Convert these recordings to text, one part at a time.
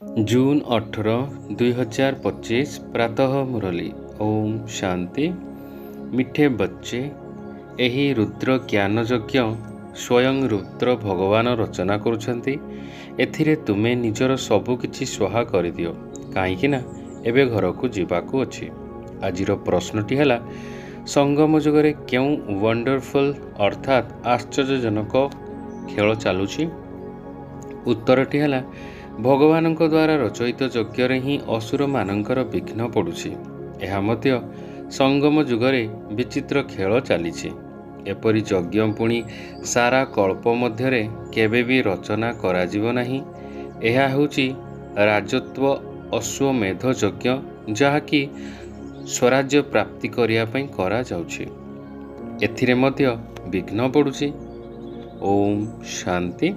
जून 18, 2025 प्रातः मुरली। ओम शांति। मिठे बच्चे, यही रुद्र ज्ञान यज्ञ स्वयं रुद्र भगवान रचना करुछंती। एथिरे तुमे निजर सबुकिछि स्वाहा करदियो काहीकि ना एबे घर को जीवाकू अछि। आजिर प्रश्नटी हैला, संगम जुगरे केउं वंडरफुल अर्थात आश्चर्यजनक खेल चालुछि? उत्तरटी हैला, भगवान द्वारा रचयित यज्ञ ही असुर मानकर विघ्न पड़ुछि। एहा मध्य संगम जुगरे विचित्र खेल चलीछि। एपरि यज्ञ पुणी सारा कल्प मध्यरे केबे भी रचना कराजिब नाही। एहा हेउछि राजत्व अश्वमेध यज्ञ, जाहाकि स्वराज्य प्राप्ति करिया पई करा जाउछि। एथिरे मध्य विघ्न पड़ुछि। ओम शांति।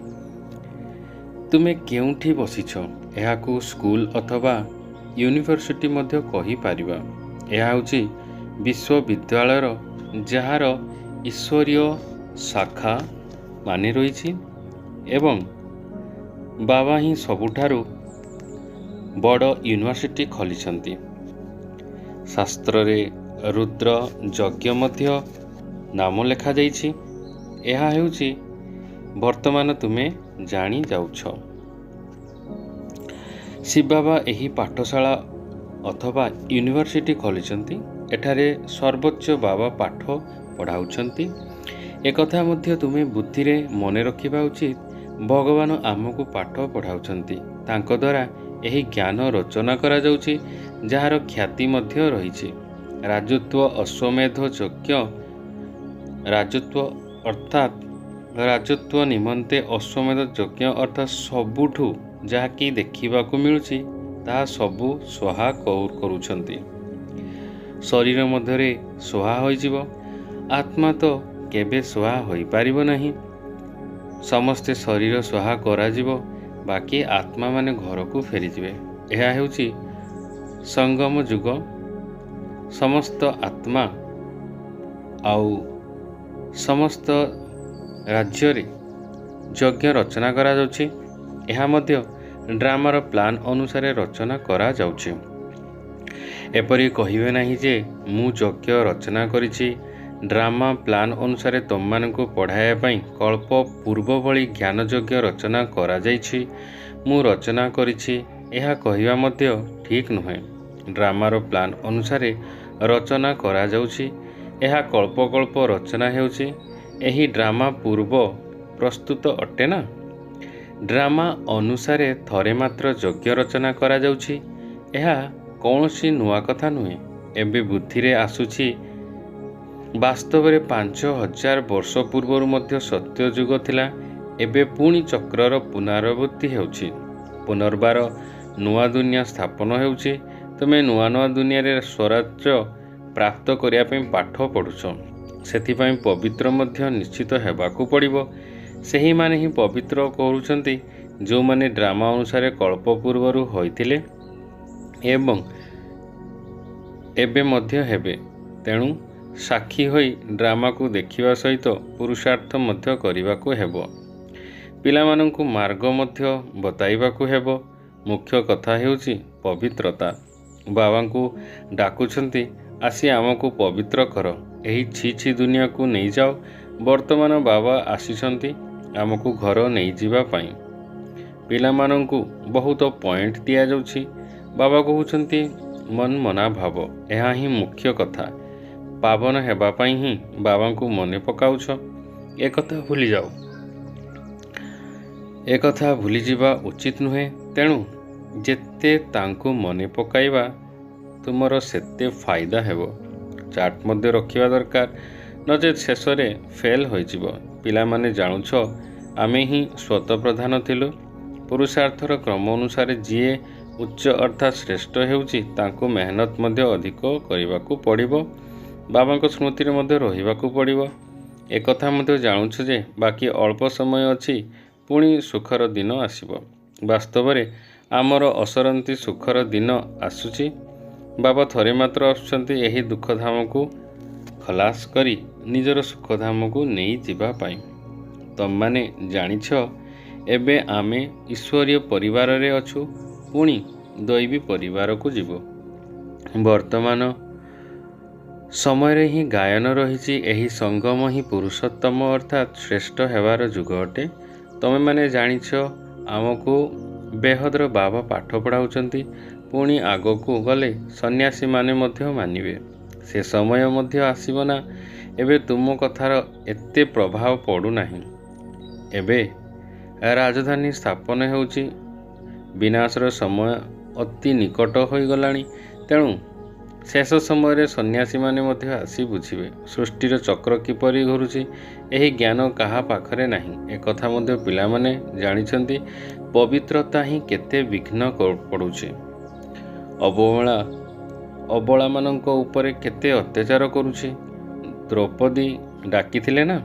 तुमे केउठी बसिछ? एहाकू स्कूल अथवा यूनिवर्सिटी मध्य कहि पारिबा। एहा होछि विश्वविद्यालयर जहार ईश्वरीय शाखा माने रहिछि एवं बाबा ही सबुठारु बड़ यूनिवर्सिटी खोलिछंती। शास्त्र रे रुद्र यज्ञ मध्य नाम लेखा जाइछि। एहा हेउछि वर्तमान तुमे जानी जाउछ। शिव बाबा एही पाठशाला अथवा यूनिवर्सिटी खोलिछंती। एठारे सर्वोच्च बाबा पाठ पढ़ाउछंती। एकथा मध्य तुमे बुद्धिरे मने रखिबा उचित, भगवान आमको पाठ पढ़ाउछंती। तांको द्वारा एही ज्ञान रचना करा जाउछि, जहार ख्याति मध्य रहिछि। राजत्व अश्वमेध यज्ञ, राजत्व अर्थात राजत्व निमंते अश्वमेध यज्ञ अर्थात सबुठु जहाँकि देखिबाकू मिलुछि ताहा सबु स्वाहा करुछंती। शरीर मध्यरे स्वाहा होइजिब, आत्मा तो केबे स्वाहा होई पारिबो नाही। समस्ते शरीर स्वाहा कराजिब, बाकी आत्मा माने घर को फेरीजिबे। एहा हेउछि संगम जुग। समस्त आत्मा आउ समस्त राज्य रे यज्ञ रचना करा जाउछि। एहा मध्य ड्रामार प्लान अनुसार रचना करा जाउछि। एपरि कहिबे नाही जे मु यज्ञ रचना करिछि, ड्रामा प्लान अनुसार तममानंकु पढ़ाया पई कल्प पूर्व भली ज्ञान यज्ञ रचना करा जाइछि, मु रचना करिछि, एहा कहिबा मध्य ठीक नुहे। ड्रामार प्लान अनुसार रचना करा जाउछि। एहा कल्प कल्प रचना हेउछि। एही ड्रामा पूर्व प्रस्तुत अटे ना। ड्रामा अनुसारे थरे मात्र यज्ञ रचना करा जाउछि। एहा कौनसी नुआ कथा नुहे। एबे बुद्धिरे आसुछि वास्तव रे 5000 वर्ष पूर्व मध्य सत्य युग थिला। एबे पुणी चक्रर पुनरावृत्ति हेउछि। पुनर्बार नुआ दुनिया स्थापन हेउछि। तुमे नुआ नुआ दुनिया रे स्वराज्य प्राप्त करिया पई पाठ पढुछ। सेथिपाई पवित्र मध्य निश्चित हेबाकू पड़िबो। सेही माने ही पवित्र करुछंती जो माने ड्रामा अनुसार कल्प पूर्वरु होइथिले एवं एबे मध्य हेबे। तेणु साक्षी होई ड्रामा को देखिबा सहित पुरुषार्थ मध्य करिबाकू हेबो। पिलामानंकु मार्ग मध्य बताइबाकू हेबो। मुख्य कथा हेउछि पवित्रता। बाबांकु डाकुछंती, आसी आमको पवित्र कर, एही छी छी दुनिया को नहीं जाओ। वर्तमान बाबा आसीछंती आमको घर नहीं जीवा पाई। पिलामानंकु बहुत पॉइंट दिया जाउछि। बाबा कहउछंती मन मना भाव। एहा ही मुख्य कथा। पावन हेबा पाई ही बाबांकु मने पकाउछ। एकथा भूली जाओ। एकथा भूली जीवा उचित नुहे। तेणु जेते तांकु मने पकाइबा तुमर सेते फायदा हेबो। चार्ट मध्य रखिबा दरकार, नचेत शेष रे फेल होइजिबो। पिला माने जानुछ आमे ही स्वत प्रधान थिलु। पुरुषार्थर क्रम अनुसार जिए उच्च अर्थात श्रेष्ठ हेउछि तांको मेहनत मध्य अधिक करिबाकू पड़िबो। बाबांको स्मृति रे मध्य रहिबाकू पड़िबो। एकथा मध्य जानुछ जे बाकी अल्प समय अछि, पुणी सुखर दिन आसीबो। वास्तव रे आमर असरंती सुखर दिन आसुछि। बाबा थरे मात्र आसुछंती एही दुखधाम को खलास करी निजर सुखधाम को नहीं जीवा पाई। तम माने जानिछ एबे आमे ईश्वरीय परिवार रे अछु। ପୁଣି ଦୈବୀ ପରିବାରକୁ ଯିବ। ବର୍ତ୍ତମାନ ସମୟରେ ହିଁ ଗାୟନ ରହିଛି। ଏହି ସଙ୍ଗମ ହିଁ ପୁରୁଷୋତ୍ତମ ଅର୍ଥାତ୍ ଶ୍ରେଷ୍ଠ ହେବାର ଯୁଗ ଅଟେ। ତମେମାନେ ଜାଣିଛ ଆମକୁ ବେହଦର ବାବା ପାଠ ପଢ଼ାଉଛନ୍ତି। ପୁଣି ଆଗକୁ ଗଲେ ସନ୍ନ୍ୟାସୀମାନେ ମଧ୍ୟ ମାନିବେ। ସେ ସମୟ ମଧ୍ୟ ଆସିବ ନା? ଏବେ ତୁମ କଥାର ଏତେ ପ୍ରଭାବ ପଡ଼ୁନାହିଁ। ଏବେ ରାଜଧାନୀ ସ୍ଥାପନ ହେଉଛି। ବିନାଶର ସମୟ ଅତି ନିକଟ ହୋଇଗଲାଣି। ତେଣୁ ଶେଷ ସମୟରେ ସନ୍ନ୍ୟାସୀମାନେ ମଧ୍ୟ ଆସି ବୁଝିବେ ସୃଷ୍ଟିର ଚକ୍ର କିପରି ଘୁରୁଛି। ଏହି ଜ୍ଞାନ କାହା ପାଖରେ ନାହିଁ। ଏକଥା ମଧ୍ୟ ପିଲାମାନେ ଜାଣିଛନ୍ତି। ପବିତ୍ରତା ହିଁ କେତେ ବିଘ୍ନ ପଡ଼ୁଛି। ଅବଳାମାନଙ୍କ ଉପରେ କେତେ ଅତ୍ୟାଚାର କରୁଛି। ଦ୍ରୌପଦୀ ଡାକିଥିଲେ ନା?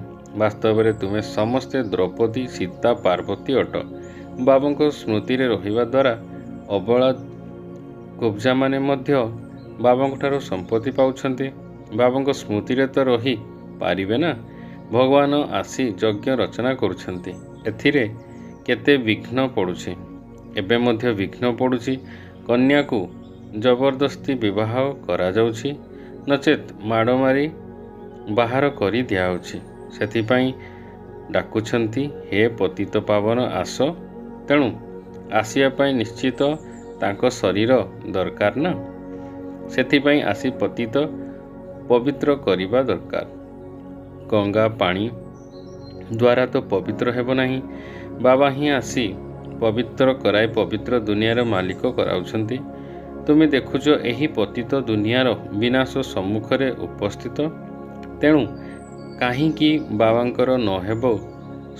ବାସ୍ତବରେ ତୁମେ ସମସ୍ତେ ଦ୍ରୌପଦୀ, ସୀତା, ପାର୍ବତୀ ଅଟ। ବାବାଙ୍କ ସ୍ମୃତିରେ ରହିବା ଦ୍ୱାରା ଅବଳା କୁବ୍ଜାମାନେ ମଧ୍ୟ ବାବାଙ୍କଠାରୁ ସମ୍ପତ୍ତି ପାଉଛନ୍ତି। ବାବାଙ୍କ ସ୍ମୃତିରେ ତ ରହି ପାରିବେ ନା? ଭଗବାନ ଆସି ଯଜ୍ଞ ରଚନା କରୁଛନ୍ତି। ଏଥିରେ କେତେ ବିଘ୍ନ ପଡ଼ୁଛି। ଏବେ ମଧ୍ୟ ବିଘ୍ନ ପଡ଼ୁଛି। କନ୍ୟାକୁ ଜବରଦସ୍ତି ବିବାହ କରାଯାଉଛି, ନଚେତ୍ ମାଡ଼ ମାରି ବାହାର କରି ଦିଆହେଉଛି। ସେଥିପାଇଁ ଡାକୁଛନ୍ତି, ହେ ପତିତ ପାବନ ଆସ। ତେଣୁ ଆସିବା ପାଇଁ ନିଶ୍ଚିତ ତାଙ୍କ ଶରୀର ଦରକାର ନା? ସେଥିପାଇଁ ଆସି ପବିତ୍ର କରିବା ଦରକାର। ଗଙ୍ଗା ପାଣି ଦ୍ୱାରା ତ ପବିତ୍ର ହେବ ନାହିଁ। ବାବା ହିଁ ଆସି ପବିତ୍ର କରାଇ ପବିତ୍ର ଦୁନିଆର ମାଲିକ କରାଉଛନ୍ତି। ତୁମେ ଦେଖୁଛ ଏହି ପତିତ ଦୁନିଆର ବିନାଶ ସମ୍ମୁଖରେ ଉପସ୍ଥିତ। ତେଣୁ କାହିଁକି ବାବାଙ୍କର ନ ହେବ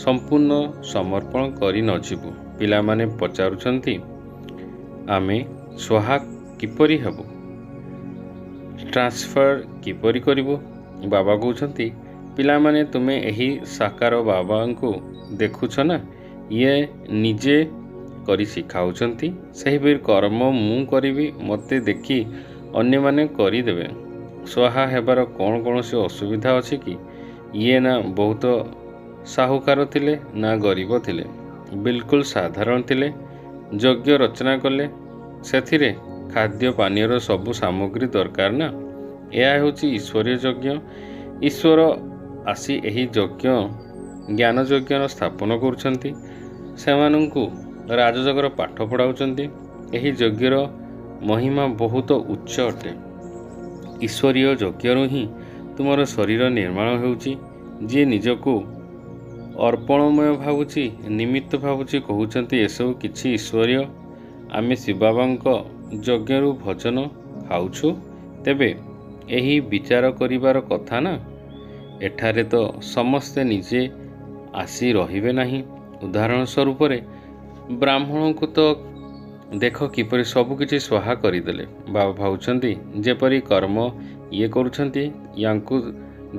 ସମ୍ପୂର୍ଣ୍ଣ ସମର୍ପଣ କରି ନ ଯିବୁ? ପିଲାମାନେ ପଚାରୁଛନ୍ତି, ଆମେ ସ୍ୱାହା କିପରି ହେବୁ? ଟ୍ରାନ୍ସଫର କିପରି କରିବୁ? ବାବା କହୁଛନ୍ତି, ପିଲାମାନେ ତୁମେ ଏହି ସାକାର ବାବାଙ୍କୁ ଦେଖୁଛ ନା? ଇଏ ନିଜେ କରି ଶିଖାଉଛନ୍ତି। ସେହିପରି କର୍ମ ମୁଁ କରିବି, ମୋତେ ଦେଖି ଅନ୍ୟମାନେ କରିଦେବେ। ସ୍ୱାହା ହେବାର କ'ଣ କୌଣସି ଅସୁବିଧା ଅଛି କି? ଇଏ ନା ବହୁତ ସାହୁକାର ଥିଲେ ନା ଗରିବ ଥିଲେ। ବିଲକୁଲ ସାଧାରଣ ଥିଲେ। ଯଜ୍ଞ ରଚନା କଲେ। ସେଥିରେ ଖାଦ୍ୟ ପାନୀୟର ସବୁ ସାମଗ୍ରୀ ଦରକାର ନା? ଏହା ହେଉଛି ଈଶ୍ୱରୀୟ ଯଜ୍ଞ। ଈଶ୍ୱର ଆସି ଏହି ଜ୍ଞାନ ଯଜ୍ଞର ସ୍ଥାପନ କରୁଛନ୍ତି। ସେମାନଙ୍କୁ ରାଜଯୋଗର ପାଠ ପଢ଼ାଉଛନ୍ତି। ଏହି ଯଜ୍ଞର ମହିମା ବହୁତ ଉଚ୍ଚ ଅଟେ। ଈଶ୍ୱରୀୟ ଯଜ୍ଞରୁ ହିଁ ତୁମର ଶରୀର ନିର୍ମାଣ ହେଉଛି। ଯିଏ ନିଜକୁ ଅର୍ପଣମୟ ଭାବୁଛି, ନିମିତ୍ତ ଭାବୁଛି, କହୁଛନ୍ତି ଏସବୁ କିଛି ଈଶ୍ୱରୀୟ। ଆମେ ଶିବବାବାଙ୍କ ଯଜ୍ଞରୁ ଭୋଜନ ଖାଉଛୁ। ତେବେ ଏହି ବିଚାର କରିବାର କଥା ନା? ଏଠାରେ ତ ସମସ୍ତେ ନିଜେ ଆସି ରହିବେ ନାହିଁ। ଉଦାହରଣ ସ୍ୱରୂପରେ ବ୍ରାହ୍ମଣଙ୍କୁ ତ ଦେଖ କିପରି ସବୁ କିଛି ସ୍ୱାହା କରିଦେଲେ। ବାବା ଭାବୁଛନ୍ତି ଯେପରି କର୍ମ ଇଏ କରୁଛନ୍ତି, ୟାଙ୍କୁ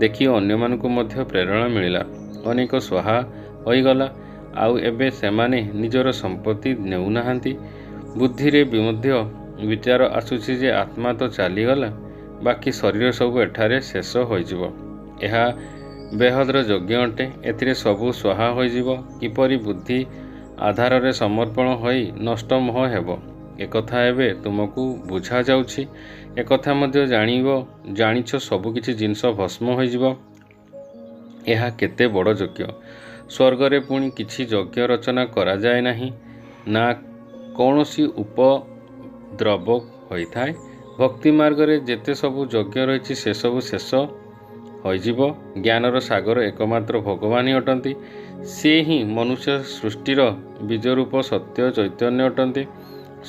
ଦେଖି ଅନ୍ୟମାନଙ୍କୁ ମଧ୍ୟ ପ୍ରେରଣା ମିଳିଲା। ଅନେକ ସ୍ୱାହା ହୋଇଗଲା। ଆଉ ଏବେ ସେମାନେ ନିଜର ସମ୍ପତ୍ତି ନେଉନାହାନ୍ତି। ବୁଦ୍ଧିରେ ମଧ୍ୟ ବିଚାର ଆସୁଛି ଯେ ଆତ୍ମା ତ ଚାଲିଗଲା, ବାକି ଶରୀର ସବୁ ଏଠାରେ ଶେଷ ହୋଇଯିବ। ଏହା ବେହଦର ଯଜ୍ଞ ଅଟେ। ଏଥିରେ ସବୁ ସ୍ୱାହା ହୋଇଯିବ। କିପରି ବୁଦ୍ଧି ଆଧାରରେ ସମର୍ପଣ ହୋଇ ନଷ୍ଟ ମୋହ ହେବ, ଏକଥା ଏବେ ତୁମକୁ ବୁଝାଯାଉଛି। ଏକଥା ମଧ୍ୟ ଜାଣିଛ ସବୁକିଛି ଜିନିଷ ଭସ୍ମ ହୋଇଯିବ। ଏହା କେତେ ବଡ଼ ଯଜ୍ଞ। ସ୍ୱର୍ଗରେ ପୁଣି କିଛି ଯଜ୍ଞ ରଚନା କରାଯାଏ ନାହିଁ, ନା କୌଣସି ଉପଦ୍ରବ ହୋଇଥାଏ। ଭକ୍ତି ମାର୍ଗରେ ଯେତେ ସବୁ ଯଜ୍ଞ ରହିଛି ସେସବୁ ଶେଷ ହୋଇଯିବ। ଜ୍ଞାନର ସାଗର એકમાત્ર ଭଗବାନ ହିଁ ଅଟନ୍ତି। ସେ ହିଁ ମନୁଷ୍ୟ ସୃଷ୍ଟିର ବୀଜରୂପ ସତ୍ୟ ଚୈତନ୍ୟ ଅଟନ୍ତି।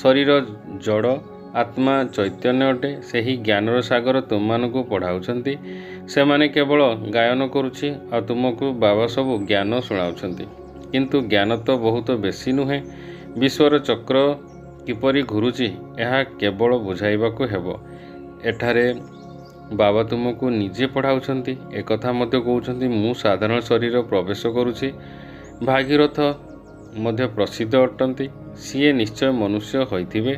ଶରୀର ଜଡ଼, ଆତ୍ମା ଚୈତନ୍ୟ ଅଟେ। ସେହି ଜ୍ଞାନର ସାଗର ତୁମମାନଙ୍କୁ ପଢ଼ାଉଛନ୍ତି। ସେମାନେ କେବଳ ଗାୟନ କରୁଛି ଆଉ ତୁମକୁ ବାବା ସବୁ ଜ୍ଞାନ ଶୁଣାଉଛନ୍ତି। କିନ୍ତୁ ଜ୍ଞାନ ତ ବହୁତ ବେଶୀ ନୁହେଁ। ବିଶ୍ୱର ଚକ୍ର କିପରି ଘୁରୁଛି ଏହା କେବଳ ବୁଝାଇବାକୁ ହେବ। ଏଠାରେ ବାବା ତୁମକୁ ନିଜେ ପଢ଼ାଉଛନ୍ତି। ଏକଥା ମଧ୍ୟ କହୁଛନ୍ତି, ମୁଁ ସାଧାରଣ ଶରୀର ପ୍ରବେଶ କରୁଛି। ଭାଗୀରଥ ମଧ୍ୟ ପ୍ରସିଦ୍ଧ ଅଟନ୍ତି। ସିଏ ନିଶ୍ଚୟ ମନୁଷ୍ୟ ହୋଇଥିବେ,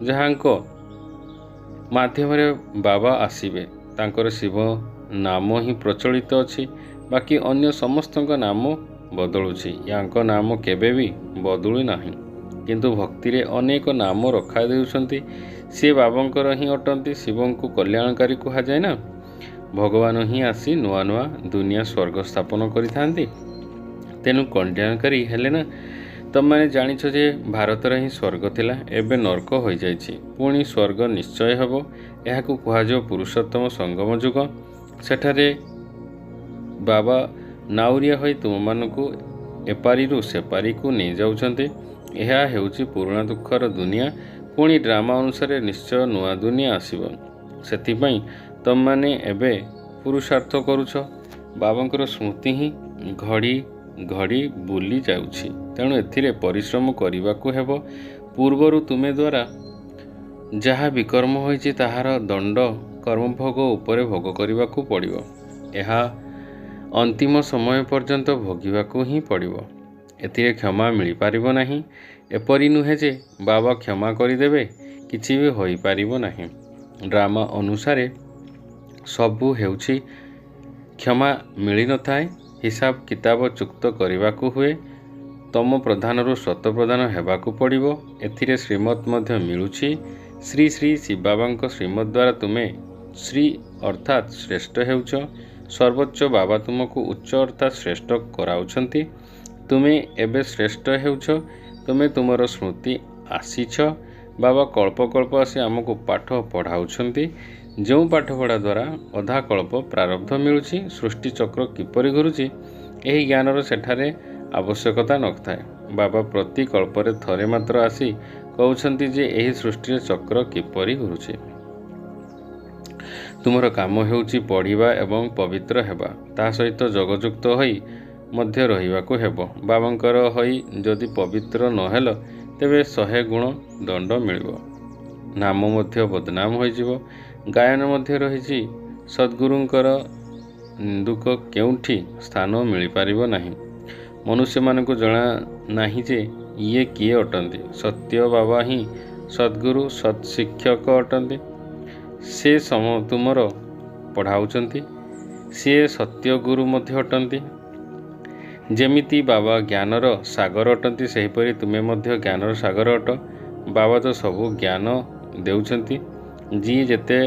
ଯାହାଙ୍କ ମାଧ୍ୟମରେ ବାବା ଆସିବେ। ତାଙ୍କର ଶିବ ନାମ ହିଁ ପ୍ରଚଳିତ ଅଛି। ବାକି ଅନ୍ୟ ସମସ୍ତଙ୍କ ନାମ ବଦଳୁଛି। ୟାଙ୍କ ନାମ କେବେ ବି ବଦଳୁ ନାହିଁ। କିନ୍ତୁ ଭକ୍ତିରେ ଅନେକ ନାମ ରଖାଦେଉଛନ୍ତି। ସେ ବାବାଙ୍କର ହିଁ ଅଟନ୍ତି। ଶିବଙ୍କୁ କଲ୍ୟାଣକାରୀ କୁହାଯାଏ ନା। ଭଗବାନ ହିଁ ଆସି ନୂଆ ନୂଆ ଦୁନିଆ ସ୍ୱର୍ଗ ସ୍ଥାପନ କରିଥାନ୍ତି। ତେଣୁ କଲ୍ୟାଣକାରୀ ହେଲେ ନା। ତମମାନେ ଜାଣିଛ ଯେ ଭାରତରେ ହିଁ ସ୍ୱର୍ଗ ଥିଲା, ଏବେ ନର୍କ ହୋଇଯାଇଛି, ପୁଣି ସ୍ୱର୍ଗ ନିଶ୍ଚୟ ହେବ। ଏହାକୁ କୁହାଯିବ ପୁରୁଷୋତ୍ତମ ସଙ୍ଗମ ଯୁଗ। ସେଠାରେ ବାବା ନାଉରିଆ ହୋଇ ତୁମମାନଙ୍କୁ ଏପାରିରୁ ସେପାରିକୁ ନେଇଯାଉଛନ୍ତି। ଏହା ହେଉଛି ପୁରୁଣା ଦୁଃଖର ଦୁନିଆ। ପୁଣି ଡ୍ରାମା ଅନୁସାରେ ନିଶ୍ଚୟ ନୂଆ ଦୁନିଆ ଆସିବ। ସେଥିପାଇଁ ତମମାନେ ଏବେ ପୁରୁଷାର୍ଥ କରୁଛ। ବାବାଙ୍କର ସ୍ମୃତି ହିଁ ଘଡ଼ି ଘଡ଼ି ବୁଲି ଯାଉଛି। ତେଣୁ ଏଥିରେ ପରିଶ୍ରମ କରିବାକୁ ହେବ। ପୂର୍ବରୁ ତୁମେ ଦ୍ୱାରା ଯାହା ବିକର୍ମ ହୋଇଛି ତାହାର ଦଣ୍ଡ କର୍ମଭୋଗ ଉପରେ ଭୋଗ କରିବାକୁ ପଡ଼ିବ। ଏହା ଅନ୍ତିମ ସମୟ ପର୍ଯ୍ୟନ୍ତ ଭୋଗିବାକୁ ହିଁ ପଡ଼ିବ। ଏଥିରେ କ୍ଷମା ମିଳିପାରିବ ନାହିଁ। ଏପରି ନୁହେଁ ଯେ ବାବା କ୍ଷମା କରିଦେବେ, କିଛି ବି ହୋଇପାରିବ ନାହିଁ। ଡ୍ରାମା ଅନୁସାରେ ସବୁ ହେଉଛି। କ୍ଷମା ମିଳିନଥାଏ। ହିସାବ କିତାବ ଚୁକ୍ତ କରିବାକୁ ହୁଏ। ତମ ପ୍ରଧାନରୁ ଶତ ପ୍ରଧାନ ହେବାକୁ ପଡ଼ିବ। ଏଥିରେ ଶ୍ରୀମତ ମଧ୍ୟ ମିଳୁଛି। ଶ୍ରୀ ଶ୍ରୀ ଶିବବାବାଙ୍କ ଶ୍ରୀମତ ଦ୍ୱାରା ତୁମେ ଶ୍ରୀ ଅର୍ଥାତ୍ ଶ୍ରେଷ୍ଠ ହେଉଛ। ସର୍ବୋଚ୍ଚ ବାବା ତୁମକୁ ଉଚ୍ଚ ଅର୍ଥାତ୍ ଶ୍ରେଷ୍ଠ କରାଉଛନ୍ତି। ତୁମେ ଏବେ ଶ୍ରେଷ୍ଠ ହେଉଛ। ତୁମେ ତୁମର ସ୍ମୃତି ଆସିଛ। ବାବା କଳ୍ପ କଳ୍ପ ଆସି ଆମକୁ ପାଠ ପଢ଼ାଉଛନ୍ତି। ଯେଉଁ ପାଠପଢ଼ା ଦ୍ୱାରା ଅଧା କଳ୍ପ ପ୍ରାରବ୍ଧ ମିଳୁଛି, ସୃଷ୍ଟି ଚକ୍ର କିପରି ଘୁରୁଛି, ଏହି ଜ୍ଞାନର ସେଠାରେ ଆବଶ୍ୟକତା ନଥାଏ। ବାବା ପ୍ରତି କଳ୍ପରେ ଥରେ ମାତ୍ର ଆସି କହୁଛନ୍ତି ଯେ ଏହି ସୃଷ୍ଟିର ଚକ୍ର କିପରି ଘୁରୁଛି। ତୁମର କାମ ହେଉଛି ପଢ଼ିବା ଏବଂ ପବିତ୍ର ହେବା। ତା ସହିତ ଯୋଗଯୁକ୍ତ ହୋଇ ମଧ୍ୟ ରହିବାକୁ ହେବ। ବାବାଙ୍କର ହୋଇ ଯଦି ପବିତ୍ର ନ ହେଲ, ତେବେ 100 ଗୁଣ ଦଣ୍ଡ ମିଳିବ। ନାମ ମଧ୍ୟ ବଦନାମ ହୋଇଯିବ। ଗାୟନ ମଧ୍ୟ ରହିଛି। ସଦ୍ଗୁରୁଙ୍କର ନିନ୍ଦୁକ କେଉଁଠି ସ୍ଥାନ ମିଳିପାରିବ ନାହିଁ। ମନୁଷ୍ୟମାନଙ୍କୁ ଜଣା ନାହିଁ ଯେ ଇଏ କିଏ ଅଟନ୍ତି। ସତ୍ୟ ବାବା ହିଁ ସଦ୍ଗୁରୁ ସତ୍ଶିକ୍ଷକ ଅଟନ୍ତି। ସେ ତୁମର ପଢ଼ାଉଛନ୍ତି। ସିଏ ସତ୍ୟଗୁରୁ ମଧ୍ୟ ଅଟନ୍ତି। ଯେମିତି ବାବା ଜ୍ଞାନର ସାଗର ଅଟନ୍ତି, ସେହିପରି ତୁମେ ମଧ୍ୟ ଜ୍ଞାନର ସାଗର ଅଟ। ବାବା ତ ସବୁ ଜ୍ଞାନ ଦେଉଛନ୍ତି। ଯିଏ ଯେତେ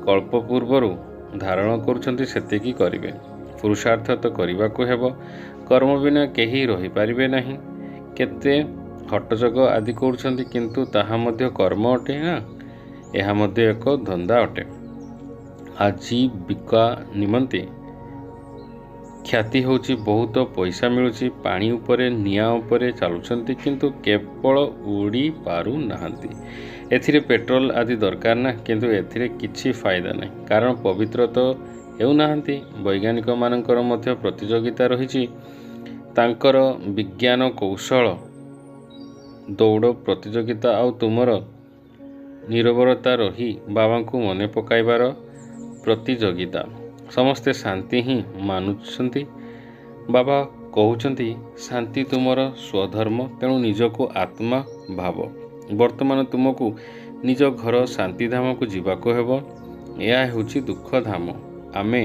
କଳ୍ପ ପୂର୍ବରୁ ଧାରଣ କରୁଛନ୍ତି ସେତିକି କରିବେ। ପୁରୁଷାର୍ଥ ତ କରିବାକୁ ହେବ। କର୍ମ ବିନା କେହି ରହିପାରିବେ ନାହିଁ। କେତେ ହଟଯୋଗ ଆଦି କରୁଛନ୍ତି, କିନ୍ତୁ ତାହା ମଧ୍ୟ କର୍ମ ଅଟେ ନା। ଏହା ମଧ୍ୟ ଏକ ଧନ୍ଦା ଅଟେ। ଆଜୀବିକା ନିମନ୍ତେ ଖ୍ୟାତି ହେଉଛି ବହୁତ ପଇସା ମିଳୁଛି। ପାଣି ଉପରେ ନିଆଁ ଉପରେ ଚାଲୁଛନ୍ତି, କିନ୍ତୁ କେବଳ ଉଡ଼ି ପାରୁନାହାନ୍ତି। ଏଥିରେ ପେଟ୍ରୋଲ ଆଦି ଦରକାର ନା, କିନ୍ତୁ ଏଥିରେ କିଛି ଫାଇଦା ନାହିଁ, କାରଣ ପବିତ୍ର ତ ହେଉନାହାନ୍ତି। ବୈଜ୍ଞାନିକମାନଙ୍କର ମଧ୍ୟ ପ୍ରତିଯୋଗିତା ରହିଛି। ତାଙ୍କର ବିଜ୍ଞାନ କୌଶଳ ଦୌଡ଼ ପ୍ରତିଯୋଗିତା ଆଉ ତୁମର ନିରବରତା ରହି ବାବାଙ୍କୁ ମନେ ପକାଇବାର ପ୍ରତିଯୋଗିତା। ସମସ୍ତେ ଶାନ୍ତି ହିଁ ମାନୁଛନ୍ତି। ବାବା କହୁଛନ୍ତି ଶାନ୍ତି ତୁମର ସ୍ୱଧର୍ମ, ତେଣୁ ନିଜକୁ ଆତ୍ମା ଭାବ। ବର୍ତ୍ତମାନ ତୁମକୁ ନିଜ ଘର ଶାନ୍ତିଧାମକୁ ଯିବାକୁ ହେବ। ଏହା ହେଉଛି ଦୁଃଖଧାମ। ଆମେ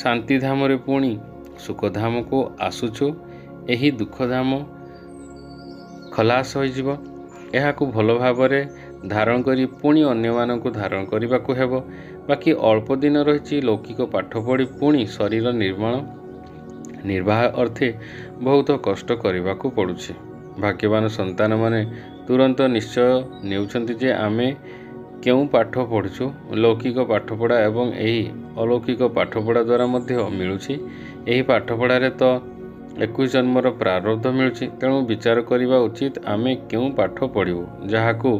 ଶାନ୍ତିଧାମରେ ପୁଣି ସୁଖଧାମକୁ ଆସୁଛୁ। ଏହି ଦୁଃଖଧାମ ଖଲାସ ହୋଇଯିବ। ଏହାକୁ ଭଲ ଭାବରେ ଧାରଣ କରି ପୁଣି ଅନ୍ୟମାନଙ୍କୁ ଧାରଣ କରିବାକୁ ହେବ। ବାକି ଅଳ୍ପ ଦିନ ରହିଛି। ଲୌକିକ ପାଠ ପଢ଼ି ପୁଣି ଶରୀର ନିର୍ବାହ ଅର୍ଥେ ବହୁତ କଷ୍ଟ କରିବାକୁ ପଡ଼ୁଛି। ଭାଗ୍ୟବାନ ସନ୍ତାନମାନେ ତୁରନ୍ତ ନିଶ୍ଚୟ ନେଉଛନ୍ତି ଯେ ଆମେ କେଉଁ ପାଠ ପଢ଼ୁଛୁ। ଲୌକିକ ପାଠପଢ଼ା ଏବଂ ଏହି ଅଲୌକିକ ପାଠପଢ଼ା ଦ୍ୱାରା ମଧ୍ୟ ମିଳୁଛି। ଏହି ପାଠପଢ଼ାରେ ତ 21 ଜନ୍ମର ପ୍ରାରବ୍ଧ ମିଳୁଛି। ତେଣୁ ବିଚାର କରିବା ଉଚିତ ଆମେ କେଉଁ ପାଠ ପଢ଼ିବୁ। ଯାହାକୁ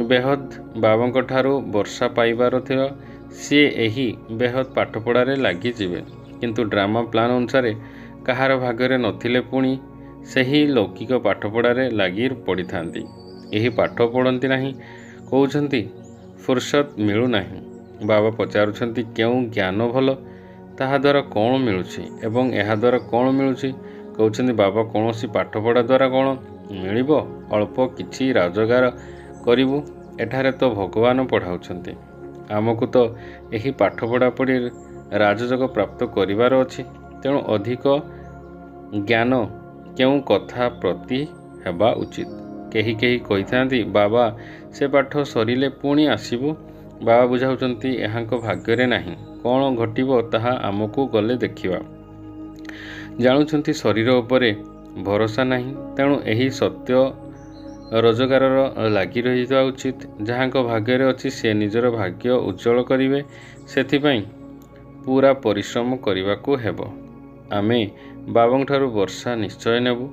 ବେହଦ ବାବାଙ୍କ ଠାରୁ ବର୍ଷା ପାଇବାର ଥିବ, ସିଏ ଏହି ବେହଦ ପାଠପଢ଼ାରେ ଲାଗିଯିବେ। କିନ୍ତୁ ଡ୍ରାମା ପ୍ଲାନ୍ ଅନୁସାରେ କାହାର ଭାଗ୍ୟରେ ନଥିଲେ ପୁଣି ସେହି ଲୌକିକ ପାଠପଢ଼ାରେ ଲାଗି ପଡ଼ିଥାନ୍ତି। ଏହି ପାଠ ପଢ଼ନ୍ତି ନାହିଁ। କହୁଛନ୍ତି ଫୁର୍ସତ ମିଳୁନାହିଁ। ବାବା ପଚାରୁଛନ୍ତି କେଉଁ ଜ୍ଞାନ ଭଲ, ତାହା ଦ୍ୱାରା କ'ଣ ମିଳୁଛି ଏବଂ ଏହା ଦ୍ୱାରା କ'ଣ ମିଳୁଛି। କହୁଛନ୍ତି ବାବା କୌଣସି ପାଠପଢ଼ା ଦ୍ୱାରା କ'ଣ ମିଳିବ। ଅଳ୍ପ କିଛି ରୋଜଗାର କରିବୁ। ଏଠାରେ ତ ଭଗବାନ ପଢ଼ାଉଛନ୍ତି। ଆମକୁ ତ ଏହି ପାଠପଢ଼ା ପଢ଼ି ରାଜଯୋଗ ପ୍ରାପ୍ତ କରିବାର ଅଛି। ତେଣୁ ଅଧିକ ଜ୍ଞାନ କେଉଁ କଥା ପ୍ରତି ହେବା ଉଚିତ। କେହି କେହି କହିଥାନ୍ତି ବାବା ସେ ପାଠ ସରିଲେ ପୁଣି ଆସିବୁ। ବାବା ବୁଝାଉଛନ୍ତି ଏହାଙ୍କ ଭାଗ୍ୟରେ ନାହିଁ, କ'ଣ ଘଟିବ ତାହା ଆମକୁ ଗଲେ ଦେଖିବା। ଜାଣୁଛନ୍ତି ଶରୀର ଉପରେ ଭରସା ନାହିଁ, ତେଣୁ ଏହି ସତ୍ୟ ରୋଜଗାରର ଲାଗି ରହିଥିବା ଉଚିତ। ଯାହାଙ୍କ ଭାଗ୍ୟରେ ଅଛି ସେ ନିଜର ଭାଗ୍ୟ ଉଜ୍ଜଳ କରିବେ, ସେଥିପାଇଁ ପୁରା ପରିଶ୍ରମ କରିବାକୁ ହେବ। ଆମେ ବାବାଙ୍କଠାରୁ ବର୍ଷା ନିଶ୍ଚୟ ନେବୁ।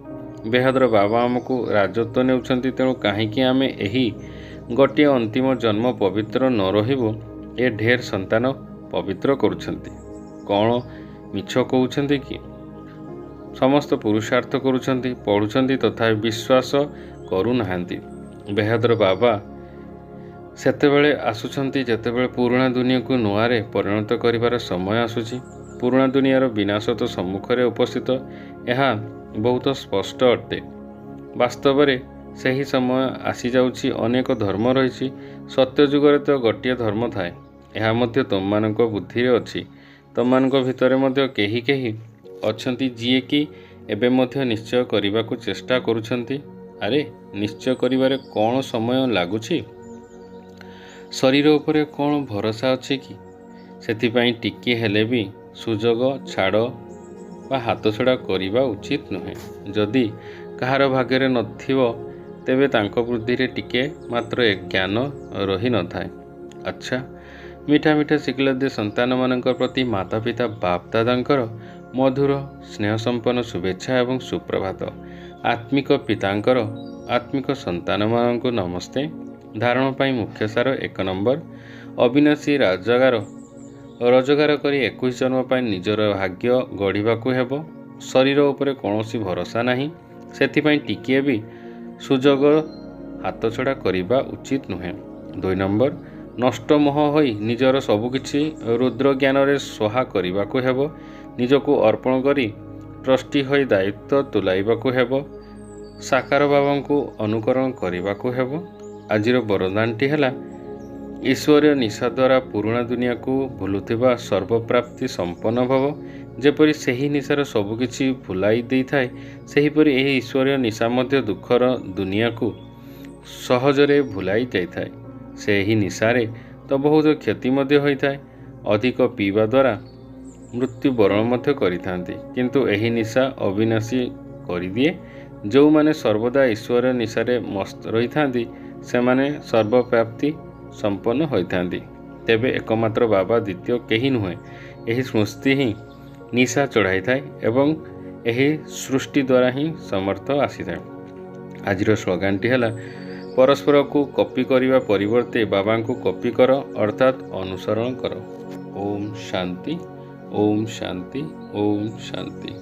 ବେହଦର ବାବା ଆମକୁ ରାଜତ୍ୱ ନେଉଛନ୍ତି, ତେଣୁ କାହିଁକି ଆମେ ଏହି ଗୋଟିଏ ଅନ୍ତିମ ଜନ୍ମ ପବିତ୍ର ନ ରହିବୁ? ଏ ଢେର ସନ୍ତାନ ପବିତ୍ର କରୁଛନ୍ତି, କ'ଣ ମିଛ କହୁଛନ୍ତି କି? ସମସ୍ତ ପୁରୁଷାର୍ଥ କରୁଛନ୍ତି, ପଢ଼ୁଛନ୍ତି, ତଥାପି ବିଶ୍ୱାସ କରୁନାହାନ୍ତି। ବେହଦର ବାବା ସେତେବେଳେ ଆସୁଛନ୍ତି ଯେତେବେଳେ ପୁରୁଣା ଦୁନିଆକୁ ନୂଆରେ ପରିଣତ କରିବାର ସମୟ ଆସୁଛି। ପୁରୁଣା ଦୁନିଆର ବିନାଶ ତ ସମ୍ମୁଖରେ ଉପସ୍ଥିତ, ଏହା ବହୁତ ସ୍ପଷ୍ଟ ଅଟେ। ବାସ୍ତବରେ ସେହି ସମୟ ଆସିଯାଉଛି। ଅନେକ ଧର୍ମ ରହିଛି, ସତ୍ୟଯୁଗରେ ତ ଗୋଟିଏ ଧର୍ମ ଥାଏ। ଏହା ମଧ୍ୟ ତୁମମାନଙ୍କ ବୁଦ୍ଧିରେ ଅଛି। ତୁମମାନଙ୍କ ଭିତରେ ମଧ୍ୟ କେହି କେହି ଅଛନ୍ତି ଯିଏକି ଏବେ ମଧ୍ୟ ନିଶ୍ଚୟ କରିବାକୁ ଚେଷ୍ଟା କରୁଛନ୍ତି। ଆରେ ନିଶ୍ଚୟ କରିବାରେ କ'ଣ ସମୟ ଲାଗୁଛି? ଶରୀର ଉପରେ କ'ଣ ଭରସା ଅଛି କି? ସେଥିପାଇଁ ଟିକିଏ ହେଲେ ବି ସୁଯୋଗ ଛାଡ଼ ବା ହାତଛଡ଼ା କରିବା ଉଚିତ ନୁହେଁ। ଯଦି କାହାର ଭାଗ୍ୟରେ ନଥିବ ତେବେ ତାଙ୍କ ବୁଦ୍ଧିରେ ଟିକେ ମାତ୍ର ଜ୍ଞାନ ରହିନଥାଏ। ଆଚ୍ଛା, ମିଠା ମିଠା ଶିଖିଲଦି ସନ୍ତାନମାନଙ୍କ ପ୍ରତି ମାତା ପିତା ବାପ ଦାଦାଙ୍କର ମଧୁର ସ୍ନେହସମ୍ପନ୍ନ ଶୁଭେଚ୍ଛା ଏବଂ ସୁପ୍ରଭାତ। ଆତ୍ମିକ ପିତାଙ୍କର ଆତ୍ମିକ ସନ୍ତାନମାନଙ୍କୁ ନମସ୍ତେ। ଧାରଣ ପାଇଁ ମୁଖ୍ୟ ସାର 1 ନମ୍ବର, ଅବିନାଶୀ ରୋଜଗାର କରି 21 ଜନ୍ମ ପାଇଁ ନିଜର ଭାଗ୍ୟ ଗଢ଼ିବାକୁ ହେବ। ଶରୀର ଉପରେ କୌଣସି ଭରସା ନାହିଁ, ସେଥିପାଇଁ ଟିକିଏ ବି ସୁଯୋଗ ହାତଛଡ଼ା କରିବା ଉଚିତ ନୁହେଁ। 2 ନମ୍ବର, ନଷ୍ଟ ମୋହ ହୋଇ ନିଜର ସବୁକିଛି ରୁଦ୍ର ଜ୍ଞାନରେ ସ୍ୱାହା କରିବାକୁ ହେବ। ନିଜକୁ ଅର୍ପଣ କରି ଟ୍ରଷ୍ଟି ହୋଇ ଦାୟିତ୍ୱ ତୁଲାଇବାକୁ ହେବ। ସାକାର ବାବାଙ୍କୁ ଅନୁକରଣ କରିବାକୁ ହେବ। ଆଜିର ବରଦାନଟି ହେଲା, ଈଶ୍ୱରୀୟ ନିଶା ଦ୍ୱାରା ପୁରୁଣା ଦୁନିଆକୁ ଭୁଲୁଥିବା ସର୍ବପ୍ରାପ୍ତି ସମ୍ପନ୍ନ ଭବ। ଯେପରି ସେହି ନିଶାର ସବୁକିଛି ଭୁଲାଇ ଦେଇଥାଏ, ସେହିପରି ଏହି ଈଶ୍ୱରୀୟ ନିଶା ମଧ୍ୟ ଦୁଃଖର ଦୁନିଆକୁ ସହଜରେ ଭୁଲାଇ ଦେଇଥାଏ। ସେହି ନିଶାରେ ତ ବହୁତ କ୍ଷତି ମଧ୍ୟ ହୋଇଥାଏ। ଅଧିକ ପିଇବା ଦ୍ୱାରା ମୃତ୍ୟୁବରଣ ମଧ୍ୟ କରିଥାନ୍ତି, କିନ୍ତୁ ଏହି ନିଶା ଅବିନାଶୀ କରିଦିଏ। ଯେଉଁମାନେ ସର୍ବଦା ଈଶ୍ୱରୀୟ ନିଶାରେ ମସ୍ତ ରହିଥାନ୍ତି ସେମାନେ ସର୍ବପ୍ରାପ୍ତି ସମ୍ପନ୍ନ ହୋଇଥାନ୍ତି। ତେବେ એકમાત્ર ବାବା ଦ୍ୱିତୀୟ କେହି ନୁହେଁ। ଏହି ସ୍ମୃତି ହିଁ ନିଶା ଚଢ଼ାଇଥାଏ ଏବଂ ଏହି ସୃଷ୍ଟି ଦ୍ୱାରା ହିଁ ସମର୍ଥ ଆସିଥାଏ। ଆଜିର ସ୍ଲୋଗାନଟି ହେଲା, ପରସ୍ପରକୁ କପି କରିବା ପରିବର୍ତ୍ତେ ବାବାଙ୍କୁ କପି କର, ଅର୍ଥାତ୍ ଅନୁସରଣ କର। ଓମ୍ ଶାନ୍ତି, ଓମ୍ ଶାନ୍ତି, ଓମ୍ ଶାନ୍ତି।